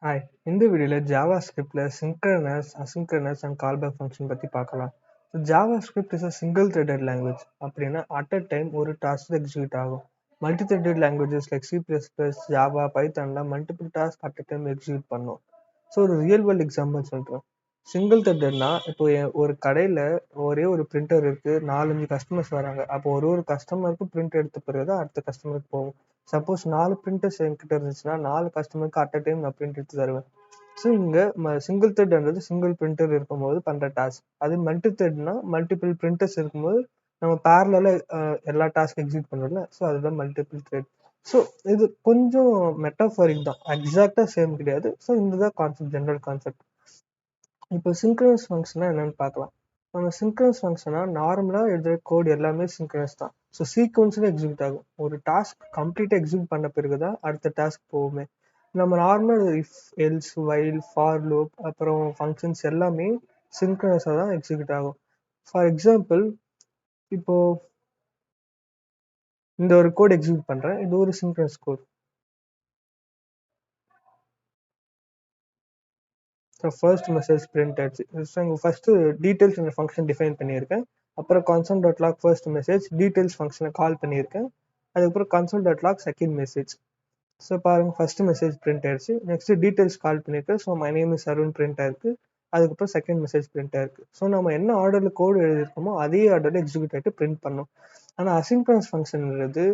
Hi, இந்த வீடியோவில் ஜாவாஸ்கிரிப்டில் synchronous, asynchronous and callback function பற்றி பார்க்கலாம். JavaScript is a single threaded language. அப்படின்னா அட் அ டைம் ஒரு டாஸ்க் எக்ஸிக்யூட் ஆகும். Multi threaded languages like C++, Java, பைத்தான்லாம் multiple task at a time execute பண்ணும். ஸோ ஒரு ரியல் வேர்ல்டு எக்ஸாம்பிள் சொல்கிறேன். Single த்ரெடட்னா இப்போ ஒரு கடையில் ஒரே ஒரு பிரிண்டர் இருக்குது, 4-5 கஸ்டமர்ஸ் வராங்க. அப்போ ஒரு கஸ்டமருக்கு பிரிண்ட் எடுத்த பிறகு தான் அடுத்த கஸ்டமருக்கு போகும். சப்போஸ் 4 பிரிண்டர்ஸ் என்கிட்ட இருந்துச்சுன்னா 4 கஸ்டமருக்கு அட் அ டைம் நான் பிரிண்ட் எடுத்து தருவேன். ஸோ இங்கே சிங்கிள் த்ரெட்ன்றது சிங்கிள் பிரிண்டர் இருக்கும்போது பண்ணுற டாஸ்க். அது மல்டி த்ரெட்னா மல்டிபிள் பிரிண்டர்ஸ் இருக்கும்போது நம்ம பேரலாக எல்லா டாஸ்க் எக்ஸிக்யூட் பண்ணுறோம்ல. ஸோ அதுதான் மல்டிபிள் த்ரெட். ஸோ இது கொஞ்சம் மெட்டாஃபரிக் தான், எக்ஸாக்டாக சேம் கிடையாது. ஸோ இதுதான் கான்செப்ட், ஜென்ரல் கான்செப்ட். இப்போ சிங்க்ரனஸ் ஃபங்க்ஷனா என்னன்னு பார்க்கலாம். நம்ம சிங்க்ரனஸ் ஃபங்க்ஷனா நார்மலாக எழுதுகிற கோட் எல்லாமே சிங்க்ரனஸ் தான். ஸோ சீக்வன்ஸில் எக்ஸிக்யூட் ஆகும். ஒரு டாஸ்க் கம்ப்ளீட்டாக எக்ஸிக்யூட் பண்ண பிறகு தான் அடுத்த டாஸ்க் போகுமே. நம்ம normal if, else, while, for loop, அப்புறம் ஃபங்க்ஷன்ஸ் எல்லாமே சிங்க்ரனஸாக தான் எக்ஸிக்யூட் ஆகும். ஃபார் எக்ஸாம்பிள், இப்போ இந்த ஒரு கோட் எக்ஸிக்யூட் பண்ணுறேன். இது ஒரு synchronous code. So first message print ஆயிடுச்சு. ஸோ இங்கே ஃபர்ஸ்ட் டீட்டெயில்ஸ் இந்த ஃபங்க்ஷன் டிஃபைன் பண்ணியிருக்கேன். அப்புறம் console.log ஃபர்ஸ்ட் மெசேஜ், டீட்டெயில்ஸ் ஃபங்க்ஷனை கால் பண்ணியிருக்கேன். அதுக்கப்புறம் console.log செகண்ட் மெசேஜ். ஸோ பாருங்க, ஃபர்ஸ்ட் மெசேஜ் பிரிண்ட் ஆயிடுச்சு. நெக்ஸ்ட் டீட்டெயில்ஸ் கால் பண்ணியிருக்கேன். So my name is Arun print ஆயிருக்கு. அதுக்கப்புறம் செகண்ட் மெசேஜ் பிரிண்ட் ஆயிருக்கு. ஸோ நம்ம என்ன ஆர்டரில் கோடு எழுதியிருக்கோமோ அதே ஆர்டரில் எக்ஸிக்யூட் ஆகிட்டு பிரிண்ட் பண்ணோம். ஆனால் அசின்க்ரனஸ் ஃபங்க்ஷன்ன்றது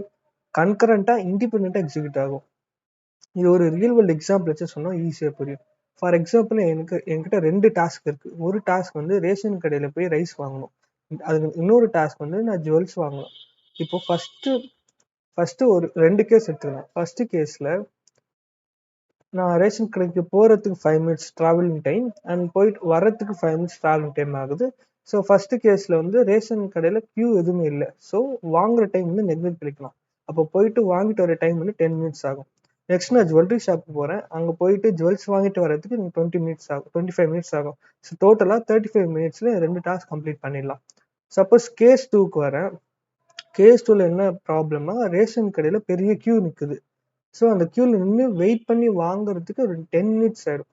கன்கரண்ட்டாக இண்டிபெண்ட்டாக எக்ஸிக்யூட் ஆகும். இது ஒரு ரியல் வேர்ல்டு எக்ஸாம்பிள் வச்சு சொன்னால் ஈஸியாக புரியும். ஃபார் எக்ஸாம்பிள், என்கிட்ட 2 டாஸ்க் இருக்குது. ஒரு டாஸ்க் வந்து ரேஷன் கடையில் போய் ரைஸ் வாங்கணும். அதுக்கு இன்னொரு டாஸ்க் வந்து நான் ஜுவல்ஸ் வாங்கணும். இப்போ ஃபஸ்ட்டு ஒரு 2 கேஸ் எடுத்துக்கலாம். ஃபர்ஸ்ட் கேஸில் நான் ரேஷன் கடைக்கு போகிறதுக்கு 5 மினிட்ஸ் ட்ராவலிங் டைம் அண்ட் போயிட்டு வரத்துக்கு 5 மினிட்ஸ் ட்ராவலிங் டைம் ஆகுது. ஸோ ஃபர்ஸ்ட் கேஸில் வந்து ரேஷன் கடையில் க்யூ எதுவுமே இல்லை. ஸோ வாங்குற டைம் வந்து நெக்லெக்ட் பண்ணிக்கலாம். அப்போ போயிட்டு வாங்கிட்டு வர டைம் வந்து 10 மினிட்ஸ் ஆகும். நெக்ஸ்ட் நான் ஜுவல்லரி ஷாப்புக்கு போகிறேன். அங்கே போயிட்டு ஜுவல்ஸ் வாங்கிட்டு வரதுக்கு எனக்கு 20 மினிட்ஸ் ஆகும், 25 மினிட்ஸ் ஆகும். ஸோ டோட்டலாக 35 மினிட்ஸில் 2 டாஸ்க் கம்ப்ளீட் பண்ணிடலாம். சப்போஸ் கேஸ் 2க்கு வரேன். கேஸ் 2ல என்ன ப்ராப்ளம்னா, ரேஷன் கடையில் பெரிய க்யூ நிற்குது. ஸோ அந்த க்யூவில் நின்று வெயிட் பண்ணி வாங்குறதுக்கு ஒரு 10 மினிட்ஸ் ஆகிடும்.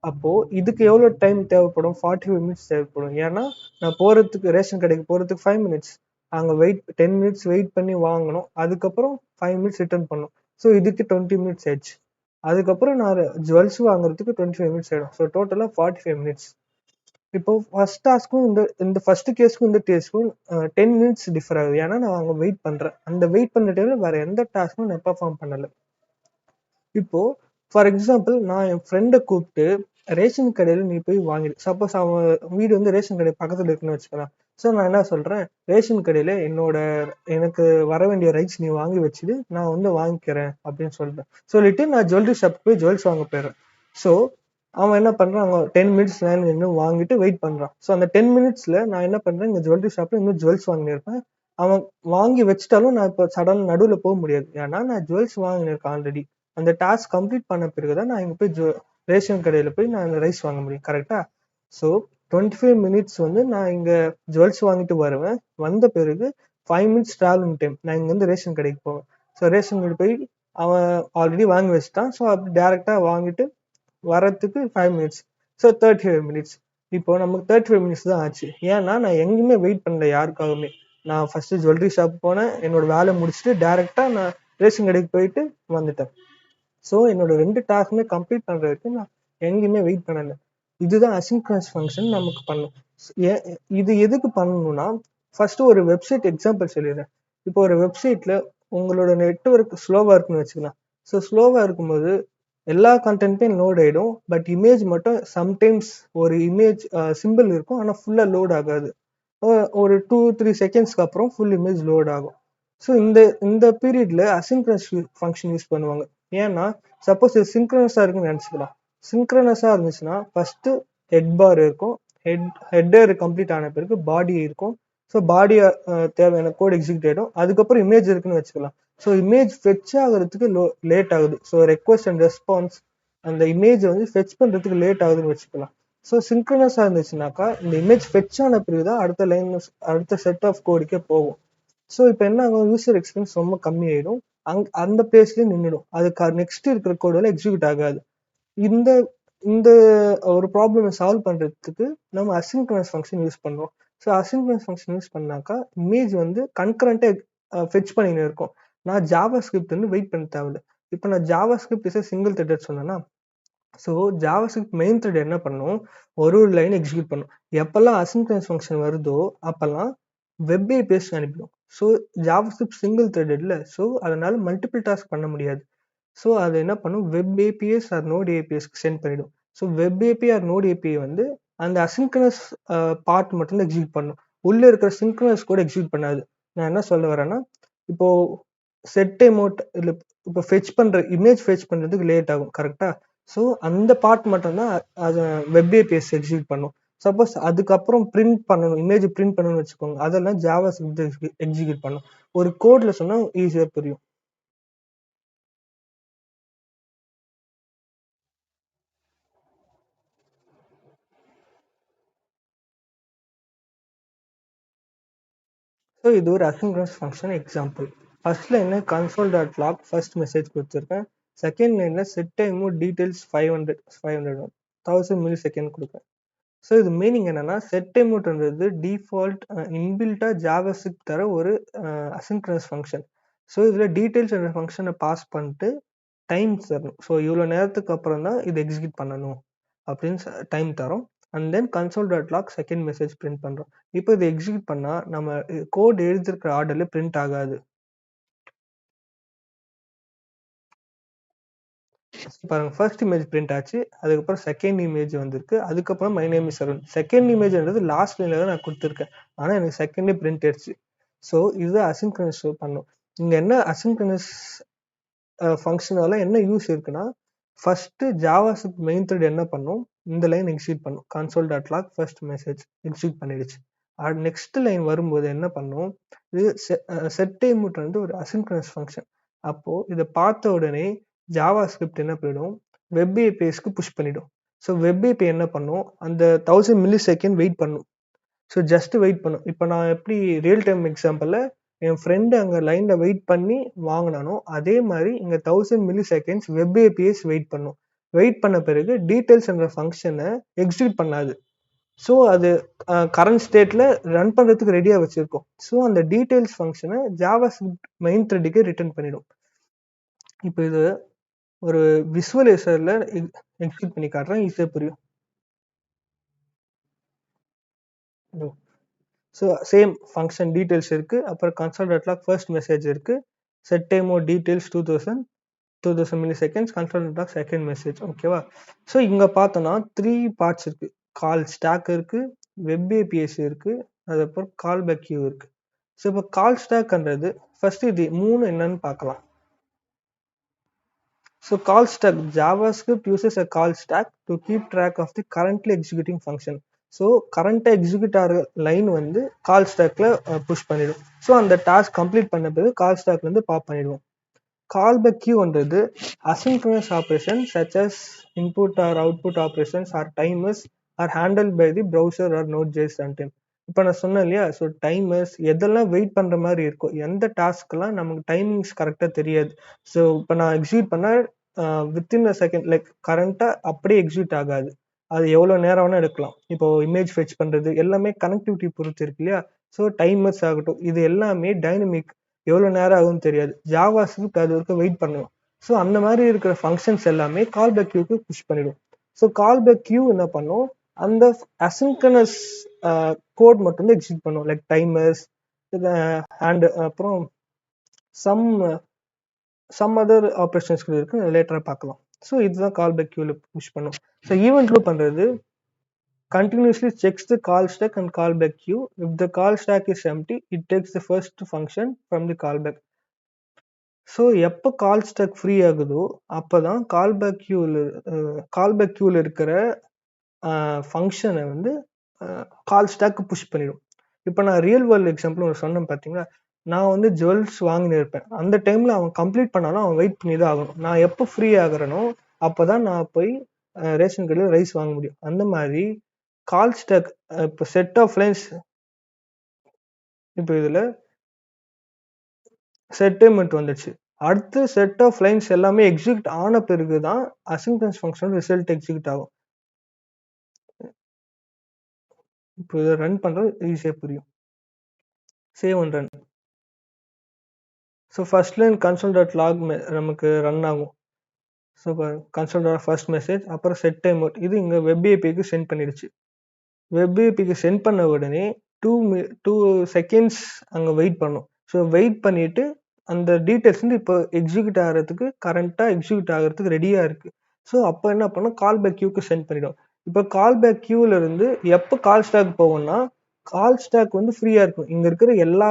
அப்போது இதுக்கு எவ்வளோ டைம் தேவைப்படும்? 45 மினிட்ஸ் தேவைப்படும். ஏன்னா நான் போகிறதுக்கு, ரேஷன் கடைக்கு போகிறதுக்கு 5 மினிட்ஸ், அங்கே 10 மினிட்ஸ் வெயிட் பண்ணி வாங்கணும். அதுக்கப்புறம் 5 மினிட்ஸ் ரிட்டர்ன் பண்ணணும். ஸோ இதுக்கு 20 மினிட்ஸ் ஆயிடுச்சு. அதுக்கப்புறம் நான் ஜுவல்ஸ் வாங்குறதுக்கு 25 மினிட்ஸ் ஆகிடும். ஸோ டோட்டலாக 45 மினிட்ஸ். இப்போ ஃபர்ஸ்ட் டாஸ்க்கும் இந்த ஃபர்ஸ்ட் கேஸ்க்கும் இந்த கேஸ்க்கும் 10 மினிட்ஸ் டிஃபர் ஆகுது. ஏன்னா நான் அங்கே வெயிட் பண்ணுறேன். அந்த வெயிட் பண்ணுற டைமில் வேறு எந்த டாஸ்க்கும் நான் பெர்ஃபார்ம் பண்ணலை. இப்போ ஃபார் எக்ஸாம்பிள், நான் என் ஃப்ரெண்டை கூப்பிட்டு ரேஷன் கடையில் நீ போய் வாங்கிடு. சப்போஸ் அவன் வீடு வந்து ரேஷன் கடை பக்கத்தில் இருக்குன்னு வச்சுக்கலாம். ஸோ நான் என்ன சொல்கிறேன், ரேஷன் கடையில் எனக்கு வர வேண்டிய ரைட்ஸ் நீ வாங்கி வச்சுட்டு நான் வந்து வாங்கிக்கிறேன் அப்படின்னு சொல்லிட்டு நான் ஜுவல்லரி ஷாப்புக்கு போய் ஜுவல்ஸ் வாங்க போயிடுறேன். ஸோ அவன் என்ன பண்ணுறான், அங்கே 10 மினிட்ஸ் லைன் நின்று வாங்கிட்டு வெயிட் பண்ணுறான். ஸோ அந்த 10 மினிட்ஸில் நான் என்ன பண்ணுறேன், இந்த ஜுவல்லரி ஷாப்பில் இன்னும் ஜுவல்ஸ் வாங்கினிருப்பேன். அவன் வாங்கி வச்சுட்டாலும் நான் இப்போ சடன் நடுவில் போக முடியாது. ஏன்னா நான் ஜுவல்ஸ் வாங்கினிருக்கேன் ஆல்ரெடி. அந்த டாஸ்க் கம்ப்ளீட் பண்ண பிறகுதான் நான் இங்கே போய் ரேஷன் கடையில் போய் நான் ரைஸ் வாங்க முடியும். கரெக்டா? ஸோ 25 மினிட்ஸ் வந்து நான் இங்கே ஜுவல்ஸ் வாங்கிட்டு வருவேன். வந்த பிறகு 5 மினிட்ஸ் ட்ராவலிங் டைம் நான் இங்கேருந்து ரேஷன் கடைக்கு போவேன். ஸோ ரேஷன் கடை போய் அவன் ஆல்ரெடி வாங்கி வச்சுட்டான். ஸோ அப்படி டேரெக்டாக வாங்கிட்டு வரத்துக்கு 5 மினிட்ஸ். So 35 minutes. இப்போ நமக்கு 35 மினிட்ஸ் தான் ஆச்சு. ஏன்னா நான் எங்கேயுமே வெயிட் பண்ணல யாருக்காகவுமே. நான் ஃபர்ஸ்ட் ஜுவல்லரி ஷாப் போனேன், என்னோட வேலை முடிச்சுட்டு டேரெக்டாக நான் ரேஷன் கடைக்கு போயிட்டு வந்துட்டேன். ஸோ என்னோட 2 டாஸ்க்குமே கம்ப்ளீட் பண்ணுறதுக்கு நான் எங்கேயுமே வெயிட் பண்ணலை. இதுதான் அசின்க்ரனஸ் ஃபங்க்ஷன் நமக்கு பண்ணும். இது எதுக்கு பண்ணணும்னா, ஃபர்ஸ்ட் ஒரு வெப்சைட் எக்ஸாம்பிள் சொல்லிடுறேன். இப்போ ஒரு வெப்சைட்ல உங்களோட நெட்வொர்க் ஸ்லோவாக இருக்குன்னு வச்சுக்கலாம். ஸோ ஸ்லோவாக இருக்கும்போது எல்லா கண்டென்ட்டும் லோட் ஆகிடும். பட் இமேஜ் மட்டும் சம்டைம்ஸ் ஒரு இமேஜ் சிம்பிள் இருக்கும், ஆனால் ஃபுல்லாக லோட் ஆகாது. ஒரு 2-3 செகண்ட்ஸ்க்கு அப்புறம் ஃபுல் இமேஜ் லோட் ஆகும். ஸோ இந்த பீரியட்ல அசின்க்ரனஸ் ஃபங்க்ஷன் யூஸ் பண்ணுவாங்க. ஏன்னா சப்போஸ் இது சிங்க்ரனஸாக இருக்குன்னு நினச்சிக்கலாம். சிங்க்ரனஸாக இருந்துச்சுன்னா ஃபர்ஸ்ட் ஹெட் பார் இருக்கும். ஹெட்டர் கம்ப்ளீட் ஆன பிறகு பாடி இருக்கும். ஸோ பாடி தேவையான கோட் எக்ஸிக்யூட் ஆகிடும். அதுக்கப்புறம் இமேஜ் இருக்குன்னு வச்சுக்கலாம். ஸோ இமேஜ் ஃபெச் ஆகிறதுக்கு லேட் ஆகுது. ஸோ ரெக்வஸ்ட் அண்ட் ரெஸ்பான்ஸ், அந்த இமேஜ் வந்து ஃபெச் பண்ணுறதுக்கு லேட் ஆகுதுன்னு வச்சுக்கலாம். ஸோ சிங்க்ரனஸாக இருந்துச்சுனாக்கா இந்த இமேஜ் ஃபெச் ஆன பிறகு தான் அடுத்த செட் ஆஃப் கோடுக்கே போகும். ஸோ இப்போ என்ன ஆகும், யூசர் எக்ஸ்பீரியன்ஸ் ரொம்ப கம்மியாயிடும். அந்த பிளேஸ்லேயே நின்றுடும். அதுக்கு நெக்ஸ்ட் இருக்கிற கோடெல்லாம் எக்ஸிக்யூட் ஆகாது. இந்த இந்த ஒரு ப்ராப்ளமை சால்வ் பண்றதுக்கு நம்ம அசின்க்ரனஸ் ஃபங்க்ஷன் யூஸ் பண்றோம். ஸோ அசின்க்ரனஸ் ஃபங்க்ஷன் யூஸ் பண்ணாக்கா இமேஜ் வந்து கன்கரண்டா ஃபெட்ச் பண்ணின்னு இருக்கும். நான் ஜாவா ஸ்கிரிப்ட் வந்து வெயிட் பண்ண தேவையில்ல. இப்போ நான் JavaScript is single threaded சொன்னேன்னா, so JavaScript main thread என்ன பண்ணும், ஒரு ஒரு லைன் எக்ஸிக்யூட் பண்ணும். எப்பெல்லாம் அசின்க்ரனஸ் ஃபங்க்ஷன் வருதோ அப்பெல்லாம் வெப் ஏபிஎஸ் அனுப்பிடும். ஸோ ஜாவா ஸ்கிரிப்ட் சிங்கிள் த்ரெட்டட்ல, ஸோ அதனால மல்டிபிள் டாஸ்க் பண்ண முடியாது. ஸோ அது என்ன பண்ணும், வெப் ஏபிஎஸ் ஆர் நோட் ஏபிஎஸ்க்கு சென்ட் பண்ணிடும். So web API or node API வந்து அந்த அசின்க்ரனஸ் பார்ட் மட்டும் தான் எக்ஸிக்யூட் பண்ணும். உள்ள இருக்கிற சின்க்ரனஸ் கூட எக்ஸிக்யூட் பண்ணாது. நான் என்ன சொல்ல வரேன்னா, இப்போ செட் அமௌண்ட் இல்லை, இப்போ ஃபெச் பண்ற இமேஜ் ஃபெச் பண்றதுக்கு லேட் ஆகும் கரெக்டா. ஸோ அந்த பார்ட் மட்டும் தான் அது வெப் ஏபிஎஸ் எக்ஸிக்யூட் பண்ணும். சப்போஸ் அதுக்கப்புறம் பிரிண்ட் பண்ணணும், இமேஜ் பிரிண்ட் பண்ணணும்னு வச்சுக்கோங்க, அதெல்லாம் ஜாவா ஸ்கிரிப்ட் எக்ஸிக்யூட் பண்ணும். ஒரு கோட்ல சொன்னா ஈஸியா புரியும். ஸோ இது ஒரு அசின்க்ரனஸ் ஃபங்க்ஷன் எக்ஸாம்பிள். ஃபர்ஸ்ட் லைன்ல console dot log first message கொடுத்துருக்கேன். செகண்ட் லைன்ல செட் டைமும் டீடைல்ஸ் 500 1000 மில்லி செகண்ட் கொடுப்பேன். ஸோ இது மீனிங் என்னன்னா, செட் டைம்ன்றது டிஃபால்ட் இன்பில்ட்டா ஜாவாஸ்கிரிப்ட் தர ஒரு அசின்க்ரனஸ் ஃபங்க்ஷன். ஸோ இதில் டீடைல்ஸ் என்ற ஃபங்க்ஷனை பாஸ் பண்ணிட்டு டைம் தரணும். ஸோ இவ்வளோ நேரத்துக்கு அப்புறம் தான் இது எக்ஸிக்யூட் பண்ணணும் அப்படின்னு டைம் தரோம். And then console dot log second message print பண்ணுறோம். இப்போ இது எக்ஸிக்யூட் பண்ணால் நம்ம கோட் எழுதிருக்கிற ஆர்டரில் பிரிண்ட் ஆகாது. பாருங்க, ஃபர்ஸ்ட் இமேஜ் பிரிண்ட் ஆச்சு, அதுக்கப்புறம் செகண்ட் இமேஜ் வந்திருக்கு, அதுக்கப்புறம் my name is Arun. Second இமேஜ்ன்றது லாஸ்ட் லைன்ல தான் நான் கொடுத்துருக்கேன், ஆனால் எனக்கு செகண்டே பிரிண்ட் ஆயிடுச்சு. ஸோ இது அசின்க்ரனஸ் பண்ணும். இங்க என்ன அசின்க்ரனஸ் ஃபங்க்ஷனால என்ன யூஸ் இருக்குன்னா, first Java script main thread என்ன பண்ணும், இந்த லைன் எக்ஸிக்யூட் பண்ணும், console dot log first message execute பண்ணிடுச்சு. நெக்ஸ்ட் லைன் வரும்போது என்ன பண்ணும், இது செட் டைம் வந்து ஒரு அசின்க்ரனஸ் ஃபங்க்ஷன். அப்போ இதை பார்த்த உடனே ஜாவா ஸ்கிரிப்ட் என்ன பண்ணிடும், வெப் ஏபிஎஸ்க்கு புஷ் பண்ணிடும். ஸோ வெப் ஏபிஐ என்ன பண்ணும், அந்த 1000 மில்லி செகண்ட் வெயிட் பண்ணும். ஸோ ஜஸ்ட் வெயிட் பண்ணும். இப்போ நான் எப்படி ரியல் டைம் எக்ஸாம்பிளில் என் ஃப்ரெண்டு அங்கே லைனில் வெயிட் பண்ணி வாங்கினானோ, அதே மாதிரி இங்கே 1000 milliseconds web APIs wait பண்ணும். வெயிட் பண்ண பிறகு டீடைல்ஸ் என்ற ஃபங்க்ஷனை எக்ஸிக்யூட் பண்ணாது. ஸோ அது கரண்ட் ஸ்டேட்ல ரன் பண்றதுக்கு ரெடியா வச்சிருக்கோம். ஸோ அந்த டீடைல்ஸ் ஃபங்க்ஷனை ஜாவா ஸ்கிரிப்ட் மெயின் த்ரெட்டுக்கு ரிட்டர்ன் பண்ணிடும். இப்போ இது ஒரு விசுவலைசர்ல எக்ஸிக்யூட் பண்ணி காட்டுறேன், ஈஸியா புரியும். ஸோ சேம் ஃபங்க்ஷன் டீடைல்ஸ் இருக்கு, அப்புறம் console dot log first message இருக்கு, set timeout details 2000 milliseconds, console dot log second message. ஓகேவா. ஸோ இங்க பார்த்தோம்னா 3 பார்ட்ஸ் இருக்கு. கால் ஸ்டாக் இருக்கு, வெப் ஏபிஎஸ் இருக்கு, அதுக்கப்புறம் கால் பேக் கியூ இருக்கு. ஸோ இப்போ கால் ஸ்டாக்ன்றது ஃபர்ஸ்ட் இது 3 என்னன்னு பார்க்கலாம். So call stack, JavaScript uses a call stack to keep track of the currently executing function. So current execute ஆகிற லைன் வந்து கால் ஸ்டாக்ல புஷ் பண்ணிடும். ஸோ அந்த டாஸ்க் கம்ப்ளீட் பண்ண பிறகு கால் ஸ்டாக்ல இருந்து பாப் பண்ணிடுவோம். கால் பேக் கியூன்றது asynchronous operations such as input or output operations or timers are handled by the browser or Node.js runtime. இப்போ நான் சொன்னேன் இல்லையா, ஸோ டைமர்ஸ் எதெல்லாம் வெயிட் பண்ணுற மாதிரி இருக்கும், எந்த டாஸ்க்லாம் நமக்கு டைமிங்ஸ் கரெக்டாக தெரியாது. ஸோ இப்போ நான் எக்ஸிக்யூட் பண்ணால் வித்தின் அ செகண்ட், லைக் கரண்ட்டாக அப்படியே எக்ஸிக்யூட் ஆகாது, அது எவ்வளோ நேரம் வேணால் எடுக்கலாம். இப்போ இமேஜ் ஃபெச் பண்ணுறது எல்லாமே கனெக்டிவிட்டி பொறுத்து இருக்கு இல்லையா. ஸோ டைமர்ஸ் ஆகட்டும், இது எல்லாமே டைனமிக், எவ்வளோ நேரம் ஆகும்னு தெரியாது. ஜாவா ஸ்கிரிப்ட் அது வரைக்கும் வெயிட் பண்ணுவோம். ஸோ அந்த மாதிரி இருக்கிற ஃபங்க்ஷன்ஸ் எல்லாமே கால் பேக் கியூக்கு புஷ் பண்ணிடும். ஸோ கால் பேக் கியூ என்ன பண்ணும், அந்த அசின்க்ரனஸ் கோட் மட்டும் தான் எக்ஸிக்யூட் பண்ணும், லைக் டைமர்ஸ் அண்ட் அப்புறம் சம் அதர் ஆப்ரேஷன்ஸ் இருக்கு, லேட்டராக பார்க்கலாம். ஸோ இதுதான் கால் பேக் கியூல புஷ் பண்ணும். ஸோ ஈவெண்ட் லூப் பண்றது continuously checks the call stack and callback queue. If the call stack is empty, it takes the first function from the callback. So எப்போ கால் stock free ஆகுதோ அப்போ தான் callback கியூவில் இருக்கிற ஃபங்க்ஷனை வந்து கால் ஸ்டாக்கு புஷ் பண்ணிடும். இப்போ நான் ரியல் வேர்ல்டு எக்ஸாம்பிள் ஒன்று சொன்னேன் பார்த்தீங்களா, நான் வந்து ஜுவல்ஸ் வாங்கினு இருப்பேன், அந்த டைமில் அவன் கம்ப்ளீட் பண்ணாலும் அவன் வெயிட் பண்ணி தான் ஆகணும். நான் எப்போ ஃப்ரீ ஆகிறனோ அப்போ தான் நான் போய் ரேஷன் கடையில் ரைஸ் வாங்க முடியும். அந்த மாதிரி கால் ஸ்டாக் இப்போ செட் ஆஃப் லைன்ஸ், இப்போ இதில் செட் டைமெண்ட் வந்துடுச்சு, அடுத்த செட் ஆஃப் லைன்ஸ் எல்லாமே எக்ஸிக்யூட் ஆன பிறகு தான் அசின்க்ரனஸ் ஃபங்க்ஷன் ரிசல்ட் எக்ஸிக்யூட் ஆகும். இப்போ இதை ரன் பண்ணுறது ஈஸியாக புரியும். Save and run. So first line console.log நமக்கு ரன் ஆகும். ஸோ console.log ஃபர்ஸ்ட் மெசேஜ், அப்புறம் செட் டைம் அவுட், இது இங்கே வெப் ஏபிக்கு சென்ட் பண்ணிடுச்சு. வெப் ஏபிக்கு சென்ட் பண்ண உடனே 2 செகண்ட்ஸ் அங்கே வெயிட் பண்ணும். ஸோ வெயிட் பண்ணிட்டு அந்த டீட்டெயில்ஸ் வந்து இப்போ எக்ஸிக்யூட் ஆகிறதுக்கு கரண்ட்டாக எக்ஸிக்யூட் ஆகிறதுக்கு ரெடியாக இருக்குது. ஸோ அப்போ என்ன பண்ணோம், கால் பேக் கியூக்கு சென்ட் பண்ணிடும். இப்போ கால் பேக் கியூவில் இருந்து எப்போ கால் ஸ்டாக் போகும்னா, கால் ஸ்டாக் வந்து ஃப்ரீயாக இருக்கும். இங்கே இருக்கிற எல்லா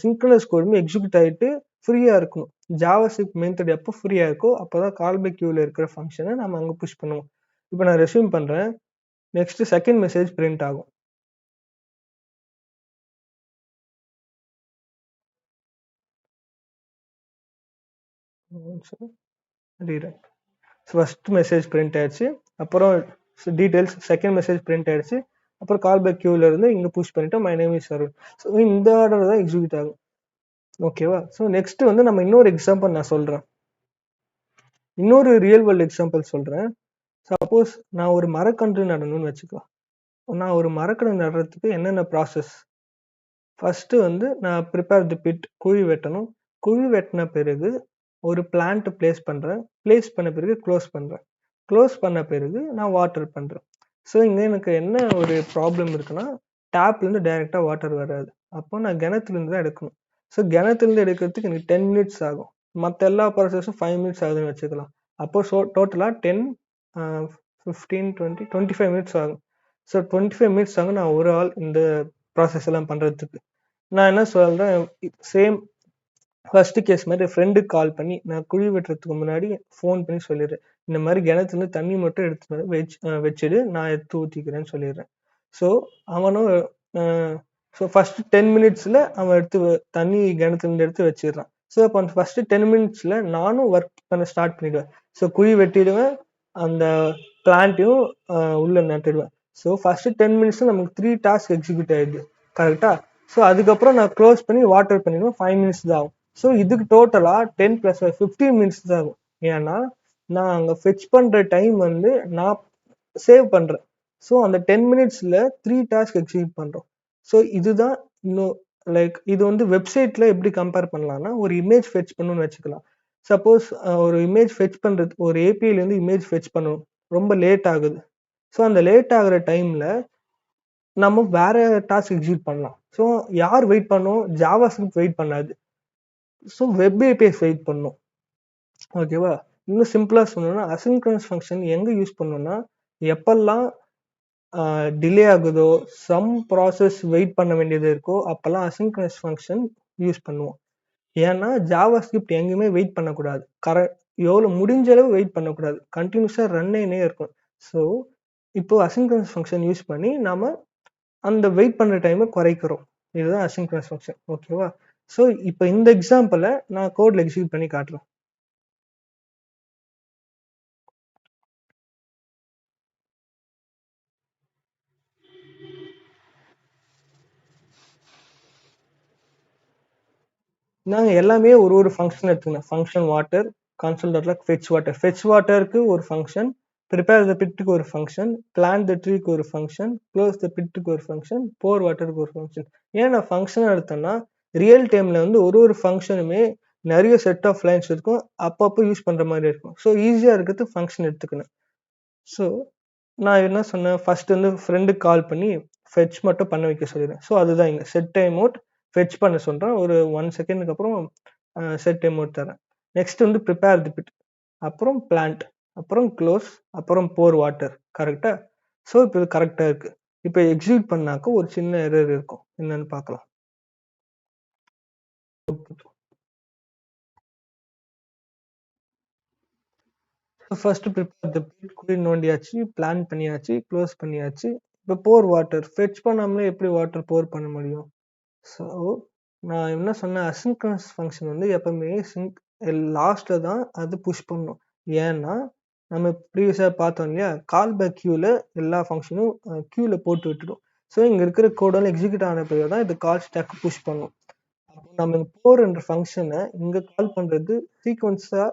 சிங்க்ரனஸ் கோடுமே எக்ஸிக்யூட் ஆகிட்டு ஃப்ரீயாக இருக்கணும். ஜாவாஸ்கிரிப்ட் மெத்தட் எப்போ ஃப்ரீயாக இருக்கோ அப்போ தான் கால் பேக் கியூவில் இருக்கிற ஃபங்க்ஷனை நம்ம அங்கே புஷ் பண்ணுவோம். இப்போ நான் ரெஸ்யூம் பண்ணுறேன். நெக்ஸ்ட் செகண்ட் மெசேஜ் பிரிண்ட் ஆகும். ஃபர்ஸ்ட் மெசேஜ் பிரிண்ட் ஆயிடுச்சு, அப்புறம் டீடைல்ஸ் செகண்ட் மெசேஜ் பிரிண்ட் ஆயிடுச்சு, அப்புறம் கால் பேக் கியூல இருந்து இங்க புஷ் பண்ணிட்டு my name is Arun. So இந்த ஆர்டர் தான் எக்ஸிக்யூட் ஆகும். ஓகேவா? ஸோ நெக்ஸ்ட் வந்து நம்ம இன்னொரு எக்ஸாம்பிள் நான் சொல்றேன். இன்னொரு ரியல் வேர்ல்டு எக்ஸாம்பிள் சொல்றேன். சப்போஸ் நான் ஒரு மரக்கன்று நடணும்னு வச்சுக்கலாம். நான் ஒரு மரக்கன்று நடுறதுக்கு என்னென்ன ப்ராசஸ்? ஃபர்ஸ்ட் வந்து நான் ப்ரிப்பேர் தி பிட், குழி வெட்டணும். குழி வெட்டின பிறகு ஒரு பிளான்ட் பிளேஸ் பண்றேன். பிளேஸ் பண்ண பிறகு க்ளோஸ் பண்றேன். க்ளோஸ் பண்ண பிறகு நான் வாட்டர் பண்றேன். ஸோ இங்க எனக்கு என்ன ஒரு ப்ராப்ளம் இருக்குன்னா, டேப்ல இருந்து டைரக்டா வாட்டர் வராது. அப்போ நான் கிணத்துல இருந்து தான் எடுக்கணும். ஸோ கிணத்துல இருந்து எடுக்கிறதுக்கு எனக்கு 10 மினிட்ஸ் ஆகும். மற்ற எல்லா ப்ராசஸும் 5 மினிட்ஸ் ஆகுதுன்னு வச்சுக்கலாம். அப்போ டோட்டலா 10, 15, 20, 25 மினிட்ஸ் ஆகும். ஸோ 25 மினிட்ஸ் ஆகும் நான் ஒரு ஆள் இந்த ப்ராசஸ் எல்லாம் பண்றதுக்கு. நான் என்ன சொல்றேன், சேம் ஃபர்ஸ்ட் கேஸ் மாதிரி ஃப்ரெண்டுக்கு கால் பண்ணி நான் குழி வெட்டுறதுக்கு முன்னாடி ஃபோன் பண்ணி சொல்லிடுறேன், இந்த மாதிரி கிணத்துல தண்ணி மட்டும் எடுத்து வச்சுடு, நான் எடுத்து ஊற்றிக்கிறேன்னு சொல்லிடுறேன். ஸோ அவனும் ஸோ ஃபர்ஸ்ட் 10 மினிட்ஸில் அவன் தண்ணி கிணத்துலேருந்து எடுத்து வச்சிடுறான். ஸோ அப்போ அந்த ஃபர்ஸ்ட் 10 மினிட்ஸில் நானும் ஒர்க் பண்ண ஸ்டார்ட் பண்ணிடுவேன். ஸோ குழி வெட்டிடுவேன், அந்த பிளான்ட்டையும் உள்ள நட்டுடுவேன். ஸோ ஃபர்ஸ்ட் 10 மினிட்ஸ் நமக்கு 3 டாஸ்க் எக்ஸிக்யூட் ஆயிடுது. கரெக்டா? ஸோ அதுக்கப்புறம் நான் க்ளோஸ் பண்ணி வாட்டர் பண்ணிடுவேன். 5 மினிட்ஸ் தான் ஆகும். ஸோ இதுக்கு டோட்டலா 10 + 15 மினிட்ஸ் தான் ஆகும். ஏன்னா நான் அங்க ஃபெச் பண்ற டைம் வந்து நான் சேவ் பண்றேன். ஸோ அந்த 10 மினிட்ஸ்ல 3 டாஸ்க் எக்ஸிக்யூட் பண்றோம். ஸோ இதுதான் இன்னும் லைக் இது வந்து வெப்சைட்ல எப்படி கம்பேர் பண்ணலாம்னா, ஒரு இமேஜ் ஃபெச் பண்ணணும்னு வச்சுக்கலாம். சப்போஸ் ஒரு இமேஜ் ஃபெச் பண்றது, ஒரு ஏபிஐல இருந்து இமேஜ் ஃபெச் பண்ணணும், ரொம்ப லேட் ஆகுது. ஸோ அந்த லேட் ஆகுற டைம்ல நம்ம வேற டாஸ்க் எக்ஸிக்யூட் பண்ணலாம். ஸோ யார் வெயிட் பண்ணும்? ஜாவாஸ்கிரிப்ட் வெயிட் பண்ணாது. ஸோ வெப் ஏபிஐஸ் வெயிட் பண்ணும். ஓகேவா? இன்னும் சிம்பிளா சொல்லணும்னா, அசின்க்ரனஸ் ஃபங்க்ஷன் எங்க யூஸ் பண்ணணும்னா, எப்பெல்லாம் டிலே ஆகுதோ, சம் ப்ராசஸ் வெயிட் பண்ண வேண்டியது இருக்கோ, அப்பெல்லாம் அசின்க்ரனஸ் ஃபங்க்ஷன் யூஸ் பண்ணுவோம். ஏன்னா ஜாவாஸ்கிரிப்ட் எங்கேயுமே வெயிட் பண்ணக்கூடாது. எவ்வளோ முடிஞ்ச அளவு வெயிட் பண்ணக்கூடாது. கண்டினியூஸாக ரன் ஆயினே இருக்கும். ஸோ இப்போ அசின்க்ரனஸ் ஃபங்க்ஷன் யூஸ் பண்ணி நாம அந்த வெயிட் பண்ணுற டைமை குறைக்கிறோம். இதுதான் அசின்க்ரனஸ் ஃபங்க்ஷன். ஓகேவா? ஸோ இப்போ இந்த எக்ஸாம்பிளை நான் கோட்ல எக்ஸிக்யூட் பண்ணி காட்டுறேன். நாங்க எல்லாமே ஒரு ஃபங்க்ஷன் எடுத்துக்கணும். Function water, console.log fetch water. fetch waterக்கு ஒரு ஃபங்க்ஷன், prepare the pitக்கு ஒரு ஃபங்க்ஷன், plant the treeக்கு ஒரு ஃபங்க்ஷன், close the pitக்கு ஒரு ஃபங்க்ஷன், pour waterக்கு ஒரு ஃபங்க்ஷன். ஏன் நான் ஃபங்க்ஷன் எடுத்தேன்னா, ரியல் டைம்ல வந்து ஒரு ஃபங்க்ஷனுமே நிறைய செட் ஆஃப் லைன்ஸ் இருக்கும், அப்பப்போ யூஸ் பண்ற மாதிரி இருக்கும். ஸோ ஈஸியா இருக்கிறது ஃபங்க்ஷன் எடுத்துக்கணும். ஸோ நான் என்ன சொன்னேன், ஃபர்ஸ்ட் வந்து ஃப்ரெண்டுக்கு கால் பண்ணி ஃபெச் மட்டும் பண்ண வைக்க சொல்லிடுறேன். ஸோ அதுதான் இங்கே செட் டைம் அவுட் ஃபெச் பண்ண சொல்கிறேன். ஒரு 1 செகண்டுக்கு அப்புறம் செட் டைம் அவுட் தரேன். நெக்ஸ்ட் வந்து ப்ரிப்பேர் தி பிட், அப்புறம் பிளான்ட், அப்புறம் க்ளோஸ், அப்புறம் போர் வாட்டர். கரெக்டா? ஸோ இப்போ இது கரெக்டாக இருக்கு. இப்போ எக்ஸிக்யூட் பண்ணாக்க ஒரு சின்ன எரர் இருக்கும், என்னன்னு பார்க்கலாம். ஃபர்ஸ்ட் ப்ரிப்பேர் தி பிட், குழி நோண்டியாச்சு, பிளான் பண்ணியாச்சு, க்ளோஸ் பண்ணியாச்சு. இப்போ போர் வாட்டர் ஃபெச் பண்ணாமலே எப்படி வாட்டர் போர் பண்ண முடியும்? ஸோ நான் என்ன சொன்னேன், அசின்க்ரனஸ் ஃபங்க்ஷன் வந்து எப்பவுமே லாஸ்ட்ல தான் அது புஷ் பண்ணும். ஏன்னா நம்ம ப்ரீவியஸாக பார்த்தோம் இல்லையா, கால் பேக் கியூவில் எல்லா ஃபங்க்ஷனும் கியூவில் போட்டு விட்டுடும். ஸோ இங்கே இருக்கிற கோடெல்லாம் எக்ஸிக்யூட் ஆன பிறகு தான் இது கால் ஸ்டாக் புஷ் பண்ணும். நம்ம போர் என்ற ஃபங்க்ஷனை இங்க கால் பண்றது சீக்வன்ஸா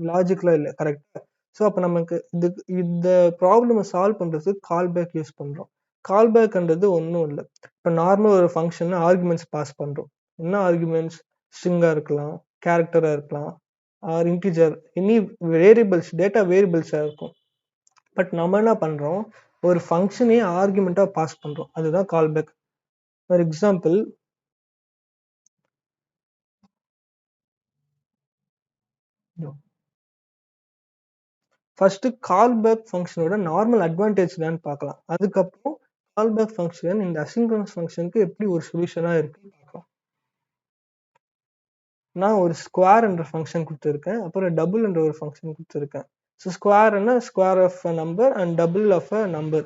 லாஜிக்கலா இல்லை, கரெக்டா? ஸோ அப்போ நமக்கு இந்த ப்ராப்ளமை சால்வ் பண்றதுக்கு கால் பேக் யூஸ் பண்றோம். கால் பேக்ன்றது ஒன்றும் இல்லை. இப்போ நார்மல் ஒரு ஃபங்க்ஷன் ஆர்குமெண்ட்ஸ் பாஸ் பண்றோம். என்ன ஆர்குமெண்ட்ஸ்? ஸ்ட்ரிங்கா இருக்கலாம், கேரக்டரா இருக்கலாம், or integer, any variables, data வேரியபிள்ஸா இருக்கும். பட் நம்ம என்ன பண்றோம், ஒரு ஃபங்க்ஷனையே ஆர்குமெண்டா பாஸ் பண்றோம். அதுதான் callback. For example, first callback ஃபங்க்ஷனோட நார்மல் அட்வான்டேஜ் என்னன்னு பார்க்கலாம். அதுக்கப்புறம் கால் பேக் ஃபங்க்ஷன் இந்த அசின்க்ரோனஸ் ஃபங்க்ஷனுக்கு எப்படி ஒரு சொல்யூஷனா இருக்குன்னு பார்க்கலாம். நான் ஒரு ஸ்கொயர் என்ற ஃபங்க்ஷன் கொடுத்துருக்கேன், அப்புறம் டபுள் என்ற ஒரு ஃபங்க்ஷன் கொடுத்துருக்கேன். ஸோ ஸ்கொயர்னா square of a number and double of a number.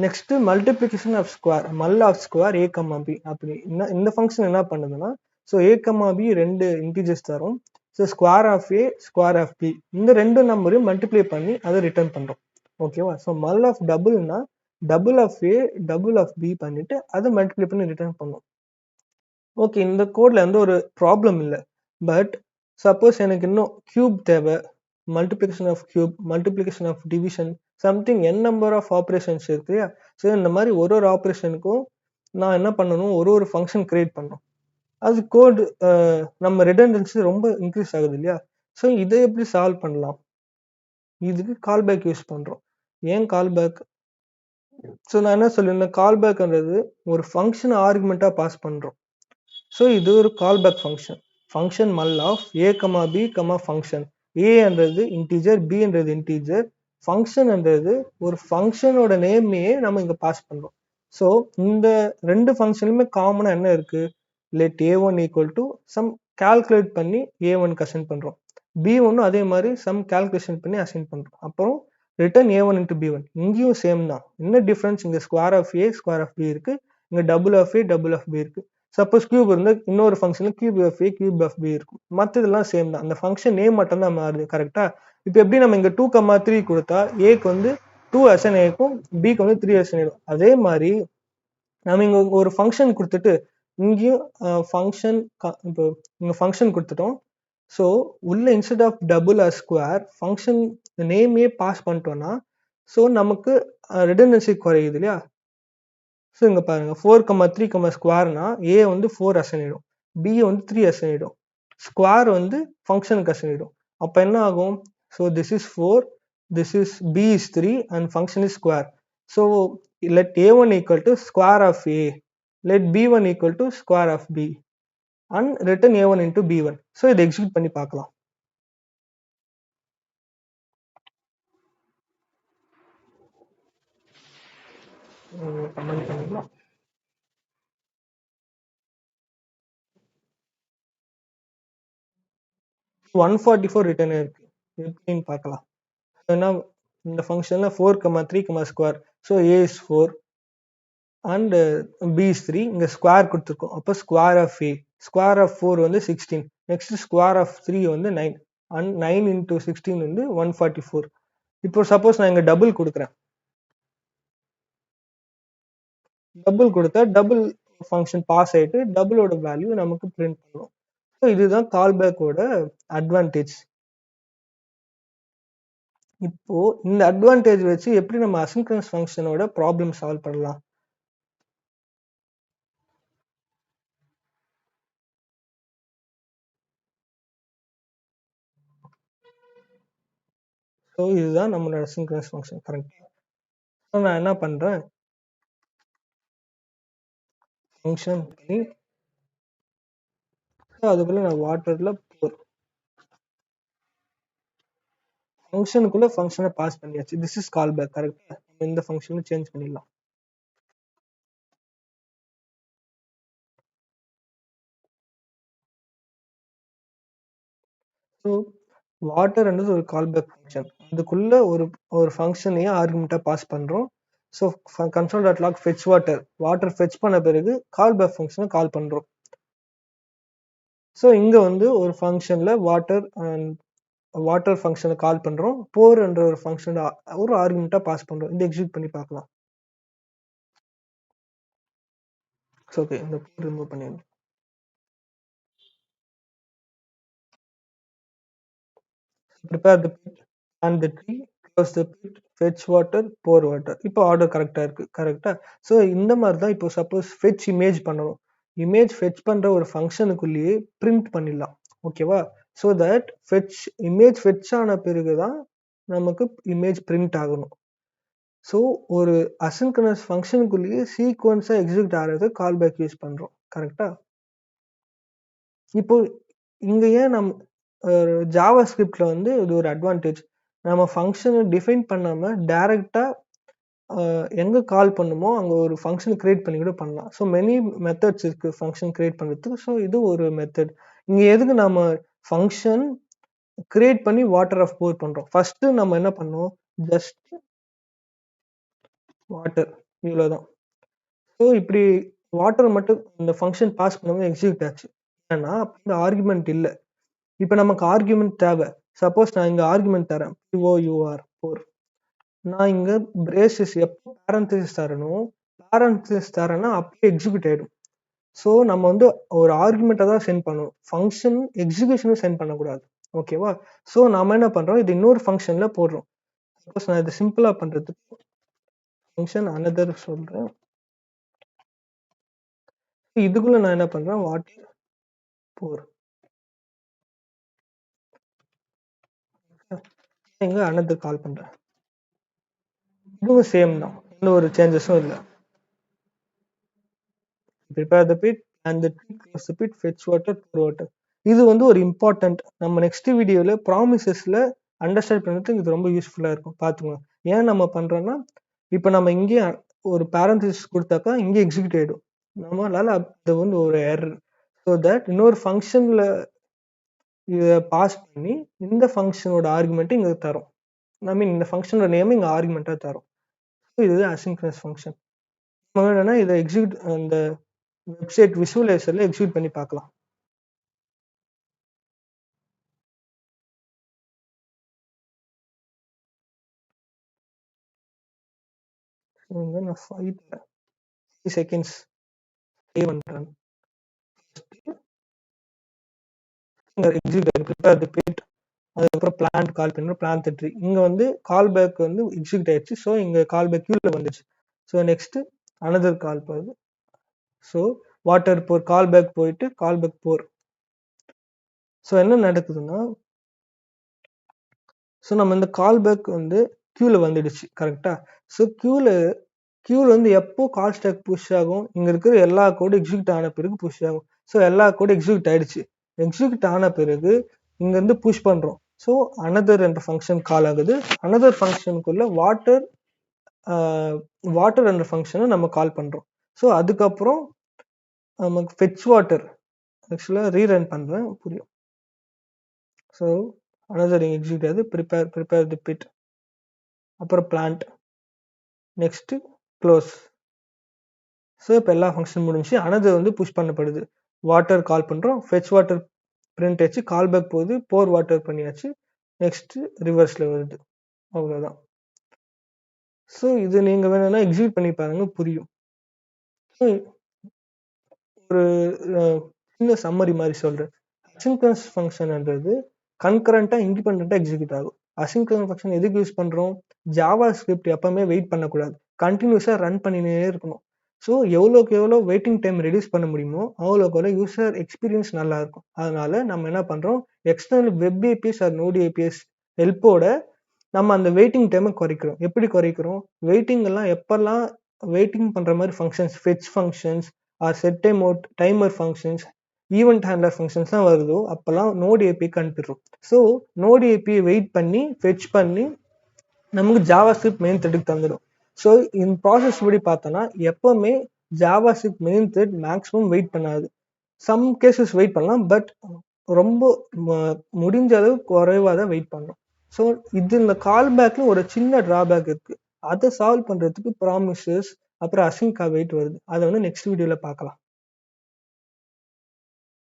Next multiplication of square, mul of square A comma B. அப்படி இந்த ஃபங்க்ஷன் என்ன பண்ணுதுன்னா, ஸோ ஏ கமா பி ரெண்டு இன்டிஜர்ஸ் தரும். So square of A square of B, இந்த ரெண்டு நம்பரையும் multiply பண்ணி அதை ரிட்டர்ன் பண்றோம். ஓகேவா? ஸோ மல் ஆஃப் டபுள்னா double of A double of B பண்ணிட்டு அதை மல்டிப்ளை பண்ணி ரிட்டர்ன் பண்ணும். ஓகே, இந்த கோட்ல எந்த ஒரு ப்ராப்ளம் இல்லை. பட் சப்போஸ் எனக்கு இன்னும் கியூப் தேவை, multiplication of cube, multiplication of division, something n number of operations இருக்கு இல்லையா? ஸோ இந்த மாதிரி ஒரு ஒரு ஆப்ரேஷனுக்கும் நான் என்ன பண்ணணும், ஒரு ஒரு ஃபங்க்ஷன் கிரியேட் பண்ணணும். அது கோடு நம்ம ரிடண்டன்சி ரொம்ப இன்க்ரீஸ் ஆகுது இல்லையா? ஸோ இதை எப்படி சால்வ் பண்ணலாம்? இதுக்கு கால் பேக் யூஸ் பண்றோம். ஏன் கால் பேக்? ஸோ நான் என்ன சொல்லியிருந்தேன், கால் பேக்ன்றது ஒரு ஃபங்க்ஷன் ஆர்குமெண்டா பாஸ் பண்றோம். ஸோ இது ஒரு callback function. Function mul of A comma B comma function. ஏன்றது இன்டீஜர், பி என்றது இன்டீஜர், ஃபங்க்ஷன் என்றது ஒரு ஃபங்க்ஷனோட நேமையே நம்ம இங்க பாஸ் பண்றோம். ஸோ இந்த ரெண்டு ஃபங்க்ஷனுமே காமனா என்ன இருக்கு, let a one equal to some calculate பண்ணி ஏ ஒனுக்கு அசைன் பண்றோம், பி ஒன்னும் அதே மாதிரி சம் கால்குலேஷன் பண்ணி அசைன் பண்றோம். அப்புறம் return a one into b one. இங்கேயும் சேம் தான். என்ன டிஃபரன்ஸ், இங்க square of A square of b இருக்கு, இங்க double of A double of b இருக்கு. சப்போஸ் கியூப் இருந்தா இன்னொரு ஃபங்க்ஷன்ல cube of a cube of b இருக்கும். மற்றதெல்லாம் சேம் தான். அந்த ஃபங்க்ஷன் நேம் மட்டும் தான் மாறுது, கரெக்டா? இப்போ எப்படி நம்ம இங்க 2,3 கொடுத்தா ஏக்கு வந்து 2 அசைன் ஆயிருக்கும், பிக்கு வந்து 3 அசைன் ஆயிடும். அதே மாதிரி நம்ம இங்க ஒரு ஃபங்க்ஷன் கொடுத்துட்டு இங்கேயும் ஃபங்க்ஷன், இப்போ இங்க ஃபங்க்ஷன் கொடுத்துட்டோம். ஸோ உள்ள instead of double or square function நேமே பாஸ் பண்ணிட்டோம்னா, ஸோ நமக்கு ரிடண்டன்சி குறையுது இல்லையா? ஸோ இங்க பாருங்க, 4,3, ஸ்கொயர்னா ஏ வந்து 4 அசைன் ஆயிடும், பி வந்து 3 அசைன் ஆயிடும், ஸ்கொயர் வந்து ஃபங்க்ஷனுக்கு அசைன் ஆயிடும். அப்ப என்ன ஆகும்? So this is 4, this is b is 3 and function is square. So let a1 equal to square of a, let b1 equal to square of b and return a1 into b1. So இதை execute பண்ணி பார்க்கலாம். Comment பண்ணிக்கலாம். 144 return இருக்கு, எப்படின்னு பார்க்கலாம். ஏன்னா இந்த ஃபங்க்ஷன்ல 4,3, square. So a is 4 and b is 3. இங்க ஸ்கொயர் கொடுத்துருக்கோம். அப்போ square of a, square of 4 வந்து 16, நெக்ஸ்ட் ஸ்கொயர் ஆஃப் 3 வந்து 9 and 9 into 16 வந்து 144. இப்போ சப்போஸ் நான் இங்க டபுள் கொடுக்குறேன், டபுள் கொடுத்தா டபுள் ஃபங்க்ஷன் பாஸ் ஆயிட்டு டபுளோட வேல்யூ நமக்கு பிரிண்ட் பண்ணும். ஸோ இதுதான் கால் பேக்கோட அட்வான்டேஜ். இப்போ இந்த அட்வான்டேஜ் வச்சு எப்படி நம்ம அசின்க்ரோனஸ் ஃபங்க்ஷனோட ப்ராப்ளம் சால்வ் பண்ணலாம்? ஸோ இதுதான் நம்மளோட அசின்க்ரோனஸ் ஃபங்க்ஷன், கரெக்டா? ஸோ நான் என்ன பண்றேன், ஃபங்க்ஷன் பண்ணி அதுக்குள்ள நான் வாட்டர்ல ஃபங்க்ஷனுக்குள்ள ஃபங்க்ஷனை பாஸ் பண்ணியாச்சு. திஸ் இஸ் கால் பேக், கரெக்டா? நம்ம இந்த ஃபங்க்ஷனை சேஞ்ச் பண்ணிடலாம். ஸோ வாட்டர்ன்றது ஒரு கால் பேக் ஃபங்க்ஷன். அதுக்குள்ள ஒரு ஃபங்க்ஷனையே ஆர்குமெண்ட்டாக பாஸ் பண்ணுறோம். So console dot log fetch water, water fetch பண்ண பிறகு கால் பேக் ஃபங்க்ஷனை கால் பண்ணுறோம். ஸோ இங்கே வந்து ஒரு ஃபங்க்ஷனில் வாட்டர் ஃபங்க்ஷனை கால் பண்ணுறோம், போர் என்ற ஒரு ஃபங்க்ஷனை ஒரு ஆர்குமெண்ட்டாக பாஸ் பண்ணுறோம். இந்த எக்ஸிக்யூட் பண்ணி பார்க்கலாம். ஸோ ஓகே, இந்த போர் ரிமூவ் பண்ணிடலாம். prepare the pit, plant the tree, close the pit, fetch water, pour water. இப்போ ஆர்டர் கரெக்டா இருக்கு, கரெக்டா? ஸோ இந்த மாதிரி தான் இப்போ சப்போஸ் ஃபெச் இமேஜ் பண்ணணும். இமேஜ் ஃபெச் பண்ற ஒரு ஃபங்க்ஷனுக்குள்ளேயே பிரிண்ட் பண்ணிடலாம். ஓகேவா? ஸோ தட் இமேஜ் ஃபெச் ஆன பிறகுதான் நமக்கு இமேஜ் பிரிண்ட் ஆகணும். ஸோ ஒரு அசின்கரனஸ் ஃபங்க்ஷனுக்குள்ளேயே சீக்வன்ஸா எக்ஸிக்யூட் ஆகிறது கால் பேக் யூஸ் பண்றோம். கரெக்டா? இப்போ இங்க ஏன் ஜாவா ஸ்கிரிப்ட்ல வந்து இது ஒரு அட்வான்டேஜ். நம்ம ஃபங்க்ஷனை டிஃபைன் பண்ணாம டைரக்டா எங்க கால் பண்ணுமோ அங்க ஒரு ஃபங்க்ஷன் கிரியேட் பண்ணி கூட பண்ணலாம். ஸோ மெனி மெத்தட்ஸ் இருக்கு ஃபங்க்ஷன் கிரியேட் பண்றதுக்கு. ஸோ இது ஒரு மெத்தட். இங்க எதுக்கு நாம ஃபங்க்ஷன் கிரியேட் பண்ணி வாட்டர் ஆஃப் போர் பண்றோம். ஃபர்ஸ்ட் நம்ம என்ன பண்ணோம், ஜஸ்ட் வாட்டர், இவ்வளவுதான். ஸோ இப்படி வாட்டர் மட்டும் இந்த ஃபங்க்ஷன் பாஸ் பண்ணும்போது எக்ஸிக்யூட் ஆச்சு. ஏன்னா இந்த ஆர்குமெண்ட் இல்லை. இப்போ நமக்கு ஆர்குமெண்ட் தேவை. சப்போஸ் நான் இங்க ஆர்குமெண்ட் தரேன், POUR 4. நான் இங்க பிரேசஸ் எப்போ பேரந்தசிஸ் தரணும், பேரந்தசிஸ் தரேன்னா அப்படியே எக்ஸிக்யூட் ஆயிடும். ஸோ நம்ம வந்து ஒரு ஆர்குமெண்ட்டை தான் சென்ட் பண்ணணும், ஃபங்க்ஷன் எக்ஸிக்யூஷனும் சென்ட் பண்ணக்கூடாது. ஓகேவா? ஸோ நாம என்ன பண்றோம், இது இன்னொரு ஃபங்க்ஷன்ல போடுறோம். சப்போஸ் நான் இதை சிம்பிளா பண்றதுக்கு ஃபங்க்ஷன் அனதர் சொல்றேன். இதுக்குள்ள நான் என்ன பண்றேன், வாட்டர் போர், இங்க அனதர் கால் பண்றேன். இதுவும் சேம் தான், எந்த ஒரு சேஞ்சஸும் இல்லை. prepare the pit, and the tree, close the pit, fetch water, pour water. இது வந்து ஒரு இம்பார்ட்டன்ட். நம்ம நெக்ஸ்ட் வீடியோல ப்ராமிசஸ்ல அண்டர்ஸ்டாண்ட் பண்ணுறதுக்கு இது ரொம்ப யூஸ்ஃபுல்லா இருக்கும், பார்த்துக்கோங்க. ஏன் நம்ம பண்றோம்னா, இப்போ நம்ம இங்கே ஒரு பேரந்தசிஸ் கொடுத்தாக்கா இங்கே எக்ஸிக்யூட் ஆயிடும். நம்மளால அது வந்து ஒரு எரர். ஸோ தட் இன்னொரு ஃபங்க்ஷன்ல இதை பாஸ் பண்ணி இந்த ஃபங்க்ஷனோட ஆர்குமெண்ட் இங்க தரும். ஐ மீன் இந்த ஃபங்க்ஷனோட நேம் இங்க ஆர்குமெண்டா தரும். ஸோ இது அசின்க்ரனஸ் ஃபங்க்ஷன். நம்ம வேணும்னா இதை எக்ஸிக்யூட் அந்த வெப்சைட் விசுவலைசர்ல எக்ஸிக்யூட் பண்ணி பார்க்கலாம். நான் 5 செகண்ட்ஸ் ப்ளே பண்றேன். எக்ஸிக்யூட் ப்ரிப்பேர் தி பிட், அதுக்கப்புறம் பிளான்ட் கால் பண்ணுறோம், பிளான்ட் தி ட்ரீ. இங்க வந்து கால் பேக் வந்து எக்ஸிக்யூட் ஆயிடுச்சு. ஸோ இங்க கால் பேக் கியூல வந்துச்சு. ஸோ நெக்ஸ்ட் அனதர் கால் போகுது. ஸோ வாட்டர் போர், கால் பேக் போயிட்டு கால் பேக் போர். ஸோ என்ன நடக்குதுன்னா, ஸோ நம்ம இந்த கால் பேக் வந்து கியூல வந்துடுச்சு. கரெக்டா? ஸோ கியூல வந்து எப்போ கால் ஸ்டாக் புஷ் ஆகும், இங்க இருக்கிற எல்லா கோடும் எக்ஸிக்யூட் ஆன பிறகு புஷ் ஆகும். ஸோ எல்லா கோடும் எக்ஸிக்யூட் ஆயிடுச்சு. எக்ஸிக்யூட் ஆன பிறகு இங்க இருந்து புஷ் பண்றோம். ஸோ அனதர் என்ற ஃபங்க்ஷன் கால் ஆகுது. அனதர் ஃபங்க்ஷனுக்குள்ள வாட்டர் என்ற ஃபங்க்ஷனை நம்ம கால் பண்றோம். ஸோ அதுக்கப்புறம் நமக்கு ஃபெச் வாட்டர் ஆக்சுவலா ரீரன் பண்றேன், புரியும். ஸோ அனதர் எக்ஸிக்யூட் ஆகுது, ப்ரிப்பேர் தி பிட், அப்புறம் பிளான்ட், நெக்ஸ்ட் க்ளோஸ். ஸோ இப்போ எல்லா ஃபங்க்ஷன் முடிஞ்சு அனதர் வந்து புஷ் பண்ணப்படுது. வாட்டர் கால் பண்றோம், ஃபெச் வாட்டர் பிரிண்ட் ஆச்சு, கால் பேக் போகுது, போர் வாட்டர் பண்ணியாச்சு, நெக்ஸ்ட் ரிவர்ஸ்ல வருது. அவ்வளவுதான். ஸோ இது நீங்க வேணும்னா எக்ஸிக்யூட் பண்ணி பாருங்க, புரியும். ஒரு சின்ன சம்மரி மாதிரி சொல்றேன். அசின்க்ரனஸ் ஃபங்க்ஷன்ன்றது கன்கரண்டா இண்டிபெண்டா எக்ஸிக்யூட் ஆகும். அசின்க்ரனஸ் ஃபங்க்ஷன் எதுக்கு யூஸ் பண்றோம், ஜாவா ஸ்கிரிப்ட் எப்பவுமே வெயிட் பண்ணக்கூடாது, கண்டினியூஸா ரன் பண்ணினே இருக்கணும். ஸோ எவ்வளோக்கு எவ்வளோ வெயிட்டிங் டைம் ரெடியூஸ் பண்ண முடியுமோ அவ்வளோக்கு எவ்வளோ யூசர் எக்ஸ்பீரியன்ஸ் நல்லா இருக்கும். அதனால நம்ம என்ன பண்றோம், external web APIs or node APIs ஹெல்ப்போட நம்ம அந்த வெயிட்டிங் டைமை குறைக்கிறோம். எப்படி குறைக்கிறோம், வெயிட்டிங் எல்லாம் எப்பெல்லாம் வெயிட்டிங் பண்ற மாதிரி functions, fetch functions or set timeout timer functions, event handler ஃபங்க்ஷன்ஸ்லாம் வருதோ அப்பெல்லாம் நோட் ஏபிக்கு அனுப்பிடுறோம். ஸோ நோட் ஏபியை வெயிட் பண்ணி ஃபெச் பண்ணி நமக்கு ஜாவா ஸ்கிரிப்ட் மெயின் த்ரெட்டுக்கு தந்துடும். ஸோ இந்த ப்ராசஸ் படி பார்த்தோன்னா எப்பவுமே JavaScript main thread maximum wait பண்ணாது. சம் கேசஸ் வெயிட் பண்ணலாம், பட் ரொம்ப முடிஞ்ச அளவு குறைவாக தான் வெயிட் பண்ணணும். ஸோ இது இந்த கால் பேக்ல ஒரு சின்ன டிராபேக் இருக்கு. அதை சால்வ் பண்றதுக்கு ப்ராமிசஸ் அப்புறம் அசின்க் அவைட் வருது. அதை வந்து நெக்ஸ்ட் வீடியோல பார்க்கலாம்.